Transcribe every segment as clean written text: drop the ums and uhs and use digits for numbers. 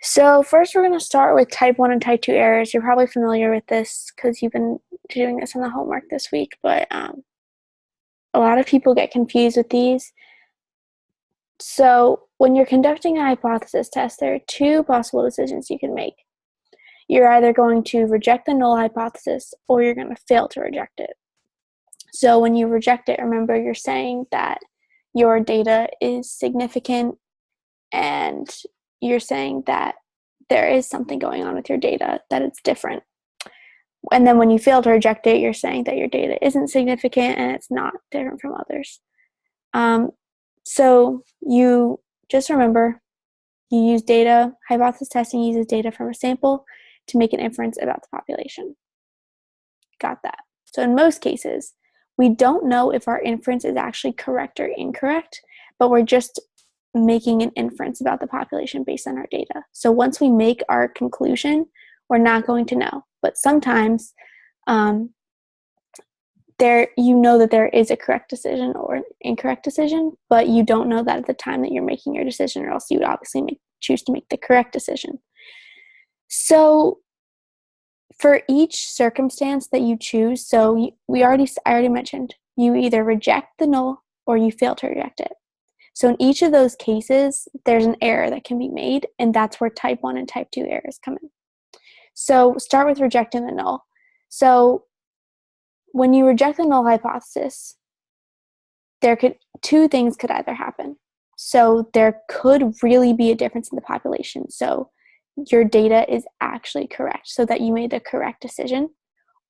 So first, we're going to start with type 1 and type 2 errors. You're probably familiar with this because you've been doing this on the homework this week, but a lot of people get confused with these. So when you're conducting a hypothesis test, there are two possible decisions you can make. You're either going to reject the null hypothesis or you're going to fail to reject it. So when you reject it, remember you're saying that your data is significant and you're saying that there is something going on with your data, that it's different. And then when you fail to reject it, you're saying that your data isn't significant and it's not different from others. So you just remember, you use data, hypothesis testing uses data from a sample to make an inference about the population. Got that. So in most cases, we don't know if our inference is actually correct or incorrect, but we're just making an inference about the population based on our data. So once we make our conclusion, we're not going to know. But sometimes you know that there is a correct decision or an incorrect decision, but you don't know that at the time that you're making your decision, or else you would obviously choose to make the correct decision. So for each circumstance that you choose, so I already mentioned, you either reject the null or you fail to reject it. So in each of those cases, there's an error that can be made, and that's where type 1 and type 2 errors come in. So start with rejecting the null. So when you reject the null hypothesis, two things could either happen. So there could really be a difference in the population. So your data is actually correct, so that you made the correct decision,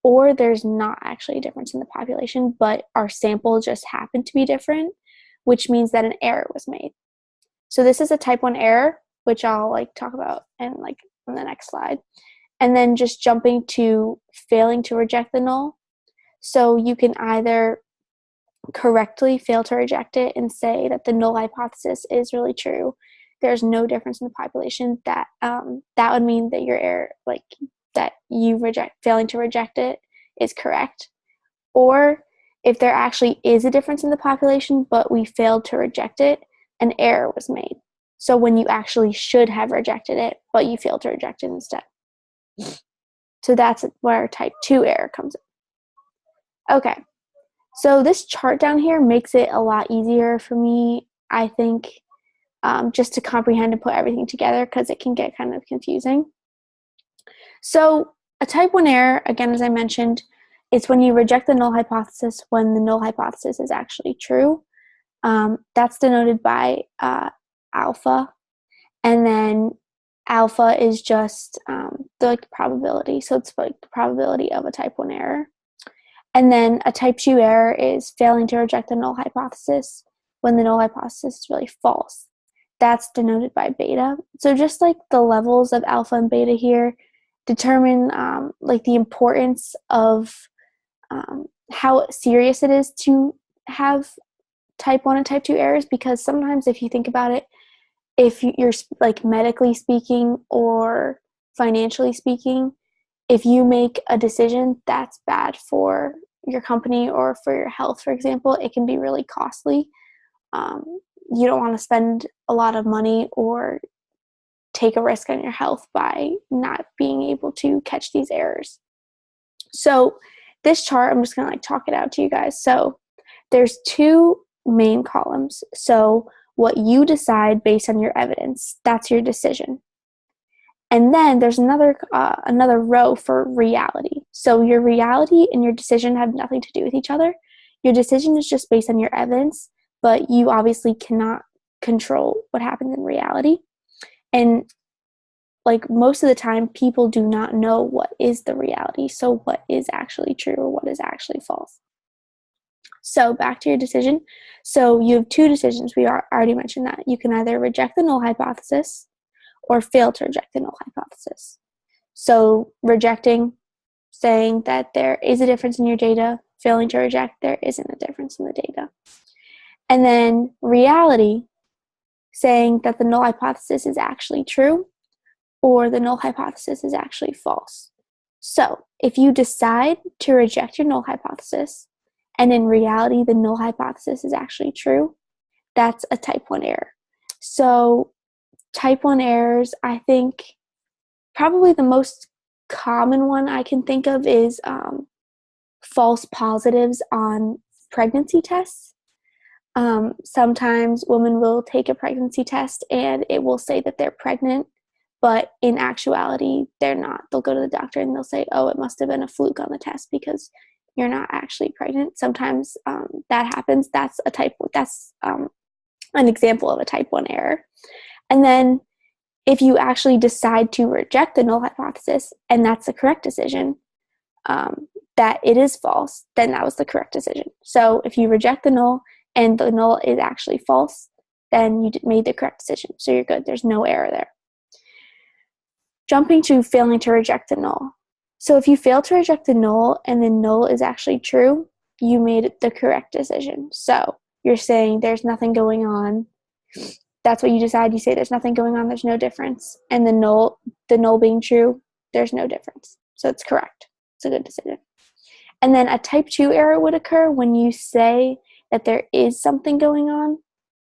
or there's not actually a difference in the population, but our sample just happened to be different, which means that an error was made. So this is a type 1 error, which I'll talk about on the next slide. And then just jumping to failing to reject the null. So you can either correctly fail to reject it and say that the null hypothesis is really true. There's no difference in the population. That would mean that your error, that you failing to reject it, is correct. Or if there actually is a difference in the population, but we failed to reject it, an error was made. So when you actually should have rejected it, but you failed to reject it instead. So that's where type 2 error comes in. Okay, so this chart down here makes it a lot easier for me, I think, just to comprehend and put everything together, because it can get kind of confusing. So a type 1 error, again, as I mentioned, it's when you reject the null hypothesis when the null hypothesis is actually true. That's denoted by alpha, and then alpha is just the probability. So it's the probability of a type 1 error. And then a type 2 error is failing to reject the null hypothesis when the null hypothesis is really false. That's denoted by beta. So just the levels of alpha and beta here determine the importance of how serious it is to have type 1 and type 2 errors, because sometimes if you think about it, if you're medically speaking or financially speaking, if you make a decision that's bad for your company or for your health, for example, it can be really costly. You don't want to spend a lot of money or take a risk on your health by not being able to catch these errors. So this chart, I'm just going to talk it out to you guys. So there's two main columns. So what you decide based on your evidence, that's your decision. And then there's another row for reality. So your reality and your decision have nothing to do with each other. Your decision is just based on your evidence, but you obviously cannot control what happens in reality. And most of the time, people do not know what is the reality. So what is actually true or what is actually false. So back to your decision. So you have two decisions. We already mentioned that. You can either reject the null hypothesis or fail to reject the null hypothesis. So rejecting, saying that there is a difference in your data. Failing to reject, there isn't a difference in the data. And then reality, saying that the null hypothesis is actually true or the null hypothesis is actually false. So if you decide to reject your null hypothesis and in reality the null hypothesis is actually true, that's a type 1 error. So Type 1 errors, I think probably the most common one I can think of is false positives on pregnancy tests. Sometimes women will take a pregnancy test and it will say that they're pregnant, but in actuality, they're not. They'll go to the doctor and they'll say, oh, it must have been a fluke on the test because you're not actually pregnant. Sometimes that happens. That's an example of a type 1 error. And then if you actually decide to reject the null hypothesis and that's the correct decision, that it is false, then that was the correct decision. So if you reject the null and the null is actually false, then you made the correct decision. So you're good. There's no error there. Jumping to failing to reject the null. So if you fail to reject the null and the null is actually true, you made the correct decision. So you're saying there's nothing going on. That's what you decide. You say there's nothing going on. There's no difference. And the null being true, there's no difference. So it's correct. It's a good decision. And then a type 2 error would occur when you say that there is something going on,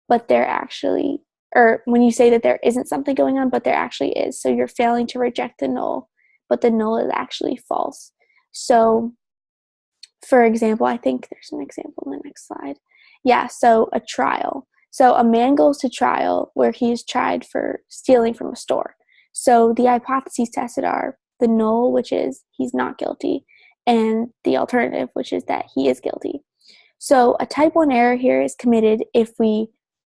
but there actually, or when you say that there isn't something going on, but there actually is. So you're failing to reject the null, but the null is actually false. So, for example, I think there's an example in the next slide. Yeah, so a trial. So a man goes to trial where he is tried for stealing from a store. So the hypotheses tested are the null, which is he's not guilty, and the alternative, which is that he is guilty. So a type 1 error here is committed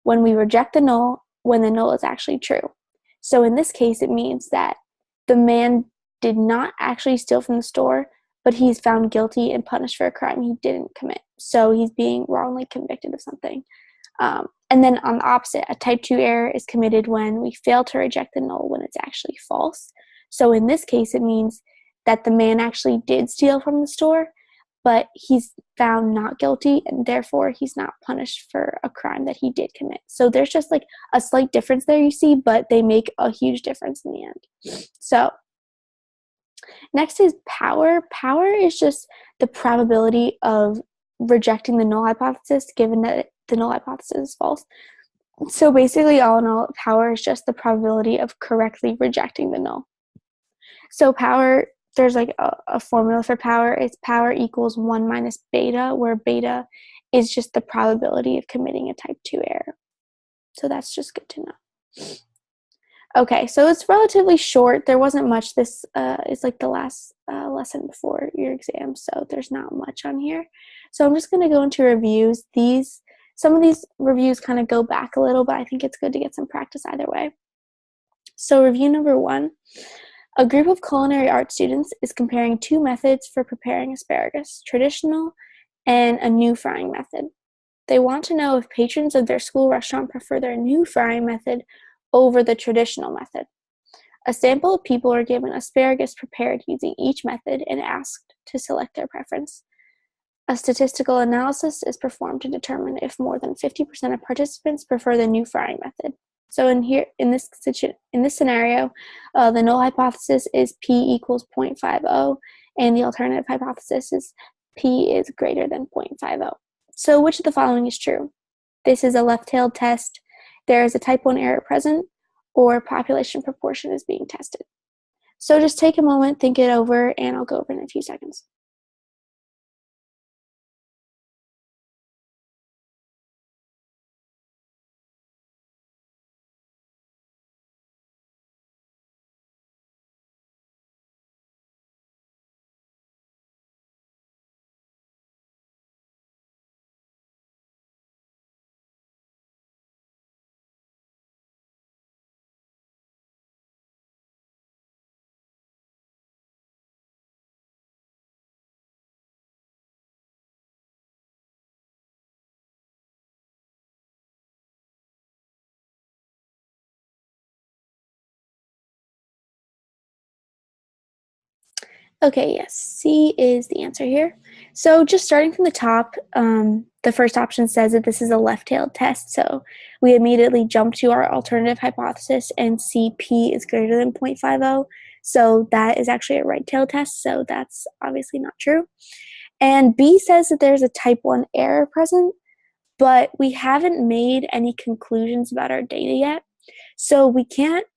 when we reject the null when the null is actually true. So in this case, it means that the man did not actually steal from the store, but he's found guilty and punished for a crime he didn't commit. So he's being wrongly convicted of something. And then on the opposite, a type 2 error is committed when we fail to reject the null when it's actually false. So in this case, it means that the man actually did steal from the store, but he's found not guilty, and therefore he's not punished for a crime that he did commit. So there's just like a slight difference there, you see, but they make a huge difference in the end. So next is power. Power is just the probability of rejecting the null hypothesis given that the null hypothesis is false. So basically, all in all, power is just the probability of correctly rejecting the null. So power, there's like a formula for power. It's power equals 1 minus beta, where beta is just the probability of committing a type 2 error. So that's just good to know. Okay, so it's relatively short. There wasn't much. This is like the last lesson before your exam, so there's not much on here. So I'm just going to go into reviews. Some of these reviews kind of go back a little, but I think it's good to get some practice either way. So review number 1. A group of culinary art students is comparing 2 methods for preparing asparagus, traditional and a new frying method. They want to know if patrons of their school restaurant prefer their new frying method over the traditional method. A sample of people are given asparagus prepared using each method and asked to select their preference. A statistical analysis is performed to determine if more than 50% of participants prefer the new frying method. So in this scenario, the null hypothesis is p equals 0.50, and the alternative hypothesis is p is greater than 0.50. So which of the following is true? This is a left-tailed test. There is a type 1 error present, or population proportion is being tested. So just take a moment, think it over, and I'll go over in a few seconds. Okay, yes, C is the answer here. So just starting from the top, the first option says that this is a left-tailed test, so we immediately jump to our alternative hypothesis and see P is greater than 0.50, so that is actually a right-tailed test, so that's obviously not true. And B says that there's a type 1 error present, but we haven't made any conclusions about our data yet. So we can't,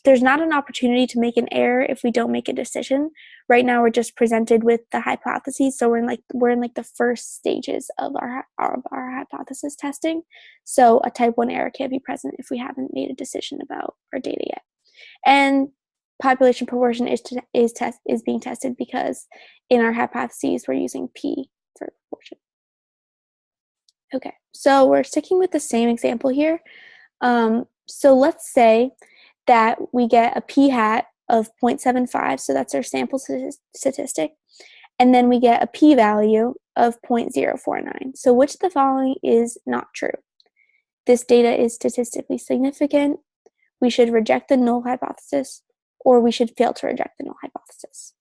there's not an opportunity to make an error if we don't make a decision. Right now we're just presented with the hypotheses, so we're in like the first stages of our hypothesis testing. So a type 1 error can't be present if we haven't made a decision about our data yet. And population proportion is being tested because in our hypotheses we're using p for proportion. Okay, so we're sticking with the same example here. So let's say that we get a p-hat of 0.75, so that's our sample statistic, and then we get a p-value of 0.049. So which of the following is not true? This data is statistically significant, we should reject the null hypothesis, or we should fail to reject the null hypothesis.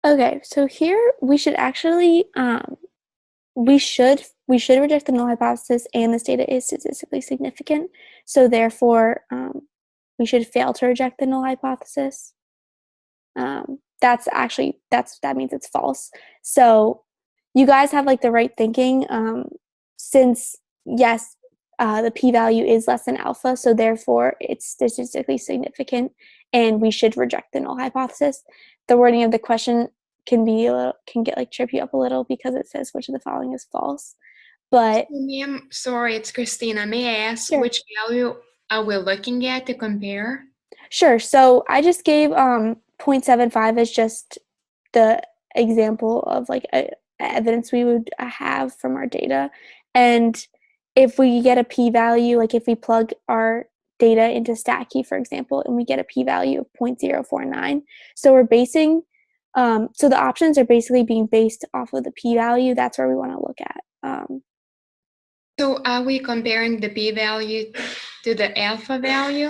Okay, so here we should actually we should reject the null hypothesis, and this data is statistically significant. So therefore, we should fail to reject the null hypothesis. That means it's false. So you guys have like the right thinking. Since yes, the p-value is less than alpha, so therefore it's statistically significant, and we should reject the null hypothesis. The wording of the question can get like trip you up a little because it says which of the following is false. But Ma'am, sorry, it's Christina. May I ask sure. which value are we looking at to compare? Sure. So I just gave 0.75 as just the example of like evidence we would have from our data. And if we get a p-value, like if we plug our data into StatKey, for example, and we get a p-value of 0.049, so we're basing, so the options are basically being based off of the p-value. That's where we want to look at. So are we comparing the p-value to the alpha value?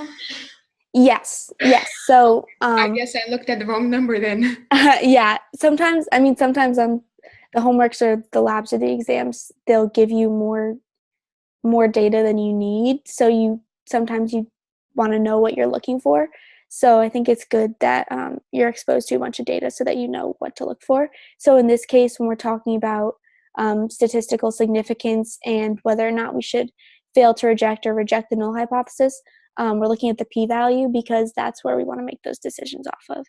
Yes. So I guess I looked at the wrong number then. yeah, sometimes the homeworks or the labs or the exams, they'll give you more data than you need, so you sometimes you want to know what you're looking for. So I think it's good that you're exposed to a bunch of data so that you know what to look for. So in this case, when we're talking about statistical significance and whether or not we should fail to reject or reject the null hypothesis, we're looking at the p-value because that's where we want to make those decisions off of.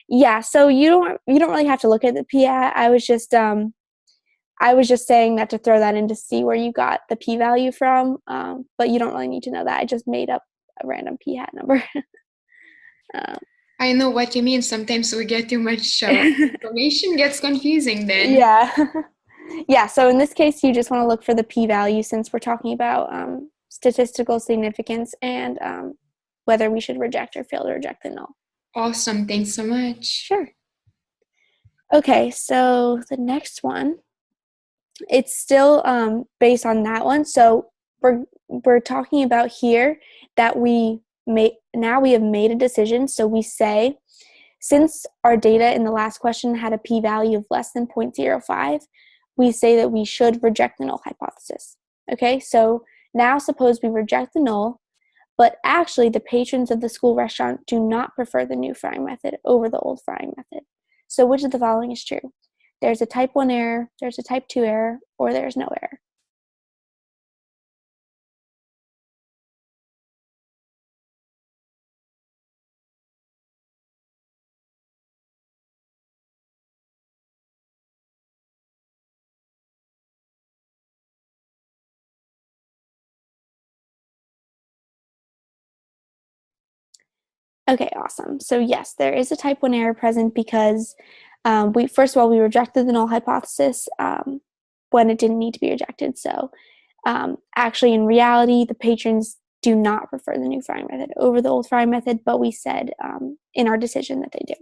Yeah, so you don't really have to look at the p-hat. I was just saying that to throw that in to see where you got the p-value from, but you don't really need to know that. I just made up a random p-hat number. I know what you mean. Sometimes we get too much information, gets confusing then. Yeah. Yeah, so in this case, you just want to look for the p-value since we're talking about statistical significance and whether we should reject or fail to reject the null. Awesome. Thanks so much. Sure. Okay, so the next one, it's still based on that one. So we're talking about here that we have made a decision. So we say, since our data in the last question had a p-value of less than 0.05, we say that we should reject the null hypothesis. Okay, so now suppose we reject the null, but actually the patrons of the school restaurant do not prefer the new frying method over the old frying method. So which of the following is true? There's a type 1 error, there's a type 2 error, or there's no error. Okay, awesome. So yes, there is a type 1 error present because first of all, we rejected the null hypothesis when it didn't need to be rejected. So actually, in reality, the patrons do not prefer the new Frye method over the old Frye method, but we said in our decision that they do.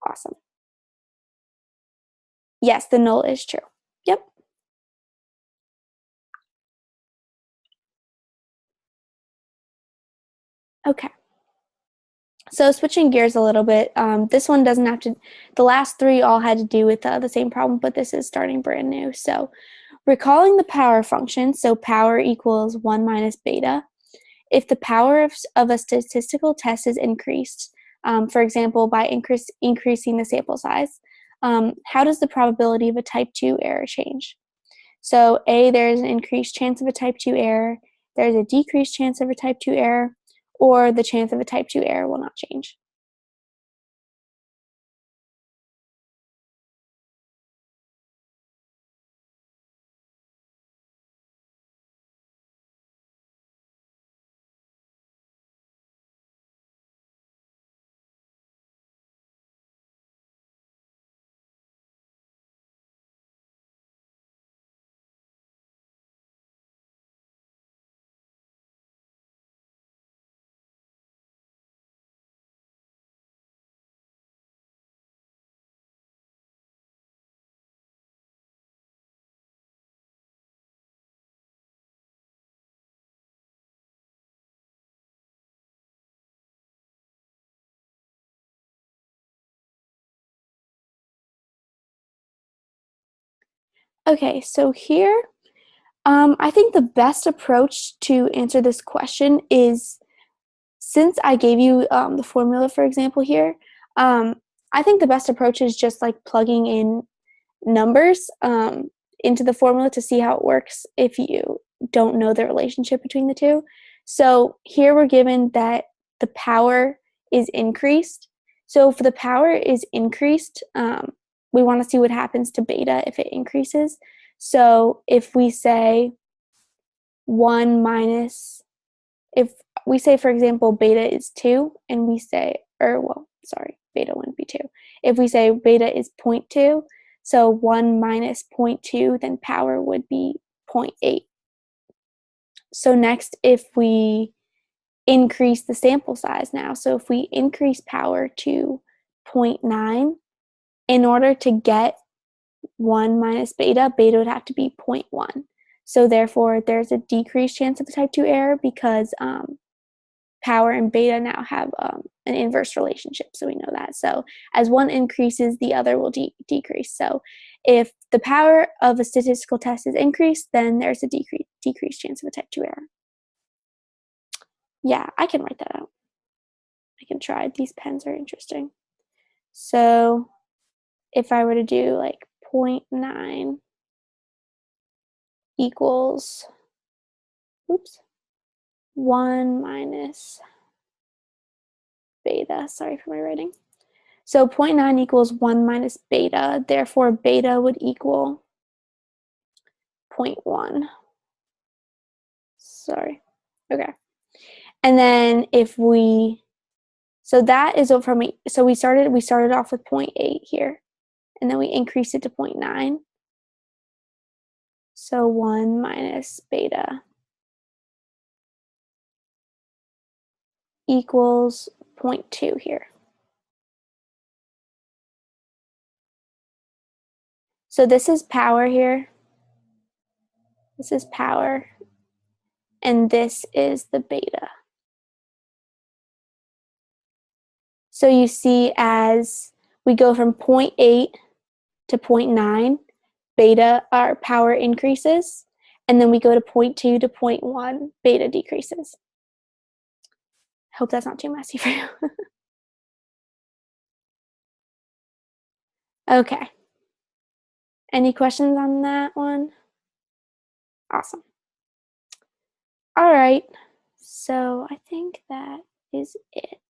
Awesome. Yes, the null is true. Yep. Okay. So switching gears a little bit, this one doesn't have to, the last three all had to do with the same problem, but this is starting brand new. So recalling the power function, so power equals 1 minus beta. If the power of a statistical test is increased, for example, by increasing the sample size, how does the probability of a type 2 error change? So A, there's an increased chance of a type 2 error, there's a decreased chance of a type 2 error, or the chance of a type 2 error will not change. Okay, so here, I think the best approach to answer this question is, since I gave you the formula, for example, here, I think the best approach is just like plugging in numbers into the formula to see how it works if you don't know the relationship between the two. So here we're given that the power is increased. So if the power is increased, we want to see what happens to beta if it increases. So if we say 1 minus, if we say, for example, beta is 2, and we say, beta wouldn't be 2. If we say beta is 0.2, so 1 minus 0.2, then power would be 0.8. So next, if we increase the sample size now, so if we increase power to 0.9, in order to get 1 minus beta, beta would have to be 0.1. So therefore, there's a decreased chance of a type 2 error because power and beta now have an inverse relationship, so we know that. So as one increases, the other will decrease. So if the power of a statistical test is increased, then there's a decreased chance of a type 2 error. Yeah, I can write that out. I can try. These pens are interesting. So if I were to do like 0.9 equals, 1 minus beta, sorry for my writing. So 0.9 equals 1 minus beta, therefore beta would equal 0.1. Sorry. Okay. And then if we, so that is from, so we started off with 0.8 here, and then we increased it to 0.9. So 1 minus beta equals 0.2 here. So this is power here. This is power. And this is the beta. So you see, as we go from 0.8 to 0.9, beta, our power increases. And then we go to 0.2 to 0.1, beta decreases. Hope that's not too messy for you. Okay. Any questions on that one? Awesome. All right. So I think that is it.